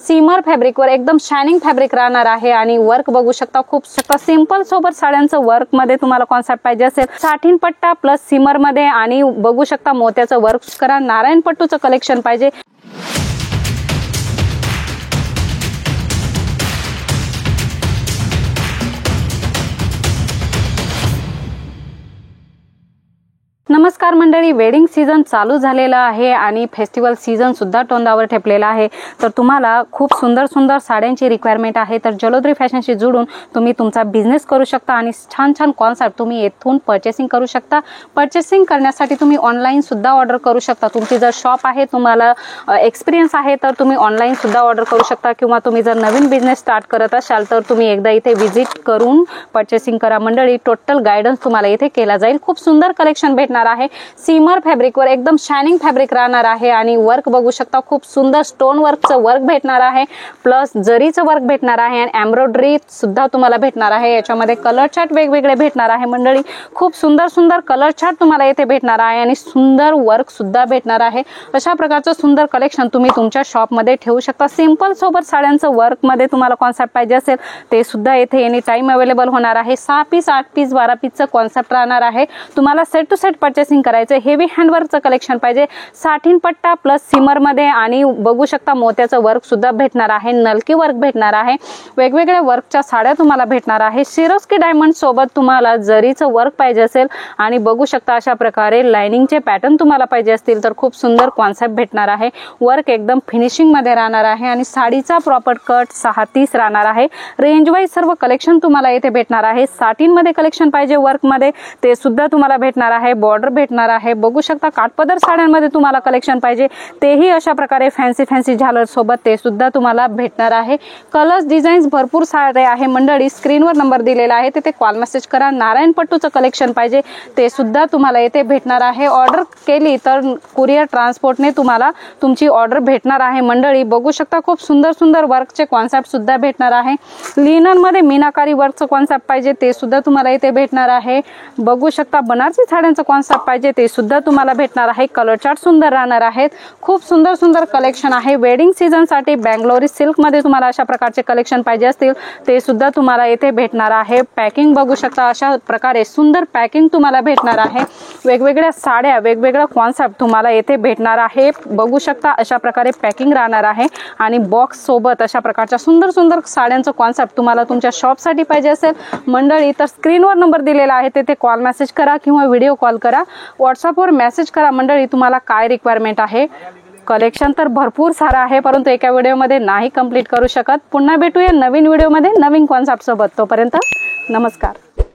Seamer फॅब्रिकवर एकदम shining fabric राहणार आहे आणि वर्क बघू शकता, खूप सिंपल सोबत साड्यांचं वर्क मध्ये तुम्हाला कॉन्सेप्ट पाहिजे असेल साठीन पट्टा प्लस सीमर मध्ये आणि बघू शकता मोत्याचं वर्क करा, नारायण पट्टूचं कलेक्शन पाहिजे। नमस्कार मंडळी, वेडिंग सीजन चालू झालेला आहे आणि फेस्टिवल सीजन सुद्धा तोंडावर ठेपलेला आहे। तर तुम्हाला खूप सुंदर सुंदर साड्यांची रिक्वायरमेंट आहे, तर जलोदरी फॅशनशी जोडून तुम्ही तुमचा बिझनेस करू शकता आणि छान छान कॉन्सेप्ट तुम्ही येथून परचेसिंग करू शकता। परचेसिंग करण्यासाठी तुम्ही ऑनलाईन सुद्धा ऑर्डर करू शकता। तुमची जर शॉप आहे, तुम्हाला एक्सपिरियन्स आहे, तर तुम्ही ऑनलाईन सुद्धा ऑर्डर करू शकता किंवा तुम्ही जर नवीन बिझनेस स्टार्ट करत असाल तर तुम्ही एकदा इथे व्हिजिट करून परचेसिंग करा। मंडळी टोटल गायडन्स तुम्हाला इथे केला जाईल। खूप सुंदर कलेक्शन भेटणार आहे। सीमर फॅब्रिकवर एकदम शायनिंग फॅब्रिक राहणार आहे आणि वर्क बघू शकता, खूप सुंदर स्टोन वर्कचं वर्क भेटणार आहे, प्लस जरीचं वर्क भेटणार आहे आणि एम्ब्रॉयडरी सुद्धा तुम्हाला भेटणार आहे। याच्यामध्ये कलर चार्ट वेगवेगळे भेटणार आहे। मंडळी खूप सुंदर सुंदर कलर चार्ट तुम्हाला इथे भेटणार आहे आणि सुंदर वर्क सुद्धा भेटणार आहे। अशा प्रकारचं सुंदर कलेक्शन तुम्ही तुमच्या शॉप मध्ये ठेवू शकता। सिंपल सोबत साड्यांचं वर्क मध्ये तुम्हाला कॉन्सेप्ट पाहिजे असेल ते सुद्धा इथे एनी टाइम अवेलेबल होणार आहे। 6 पीस 8 पीस 12 पीसचं कॉन्सेप्ट राहणार आहे। तुम्हाला सेट टू सेट परचेसिंग करायचं, हेवी हँडवर्कचं कलेक्शन पाहिजे साठीन पट्टा प्लस सीमर मध्ये आणि बघू शकता मोत्याचं वर्क सुद्धा भेटणार आहे, नलकी वर्क भेटणार आहे, वेगवेगळ्या वर्कच्या साड्या तुम्हाला भेटणार आहे। सिरोस्की डायमंड सोबत तुम्हाला जरीचं वर्क पाहिजे असेल आणि बघू शकता अशा प्रकारे लाइनिंगचे पॅटर्न तुम्हाला पाहिजे असतील तर खूप सुंदर कॉन्सेप्ट भेटणार आहे। वर्क एकदम फिनिशिंग मध्ये राहणार आहे आणि साडीचा प्रॉपर कट 6:30 राहणार आहे। रेंज वाईज सर्व कलेक्शन तुम्हाला इथे भेटणार आहे। साठीन मध्ये कलेक्शन पाहिजे वर्क मध्ये ते सुद्धा तुम्हाला भेटणार आहे। बॉर्डर भेटणार आहे, बघू शकता काठपदर साड्यांमध्ये तुम्हाला कलेक्शन पाहिजे तेही अशा प्रकारे फॅन्सी झालर सोबत ते सुद्धा तुम्हाला भेटणार आहे। कलर्स डिझाईन्स भरपूर सारे आहे। मंडळी स्क्रीनवर नंबर दिलेला आहे, तिथे कॉल मेसेज करा। नारायण पट्टूचं कलेक्शन पाहिजे ते सुद्धा तुम्हाला इथे भेटणार आहे। ऑर्डर केली तर कुरिअर ट्रान्सपोर्टने तुम्हाला तुमची ऑर्डर भेटणार आहे। मंडळी बघू शकता खूप सुंदर सुंदर वर्कचे कॉन्सेप्ट सुद्धा भेटणार आहे। लिनन मध्ये मीनाकारी वर्कचं कॉन्सेप्ट पाहिजे ते सुद्धा तुम्हाला इथे भेटणार आहे। बघू शकता बनारसी साड्यांचं कॉन्सेप्ट पाहिजे ते सुद्धा तुम्हाला भेटणार आहे। कलर चार्ट सुंदर राहणार आहेत। खूप सुंदर सुंदर कलेक्शन आहे। वेडिंग सीजन साठी बेंगलोरी सिल्क मध्ये तुम्हाला अशा प्रकारचे कलेक्शन पाहिजे असतील ते सुद्धा तुम्हाला इथे भेटणार आहे। पॅकिंग बघू शकता अशा प्रकारे सुंदर पॅकिंग तुम्हाला भेटणार आहे। वेगवेगळ्या साड्या वेगवेगळा कॉन्सेप्ट तुम्हाला इथे भेटणार आहे। बघू शकता अशा प्रकारे पॅकिंग राहणार आहे आणि बॉक्स सोबत अशा प्रकारच्या सुंदर सुंदर साड्यांचं कॉन्सेप्ट तुम्हाला तुमच्या शॉप साठी पाहिजे असेल मंडळी तर स्क्रीनवर नंबर दिलेला आहे, तिथे कॉल मेसेज करा किंवा व्हिडिओ कॉल करा, व्हॉट्सअपवर मेसेज करा। मंडळी तुम्हाला काय रिक्वायरमेंट आहे। कलेक्शन तर भरपूर सारा आहे, परंतु एका व्हिडिओमध्ये नाही कंप्लीट करू शकत। पुन्हा भेटूया नवीन व्हिडिओमध्ये नवीन कॉन्सेप्ट सोबत। तोपर्यंत नमस्कार।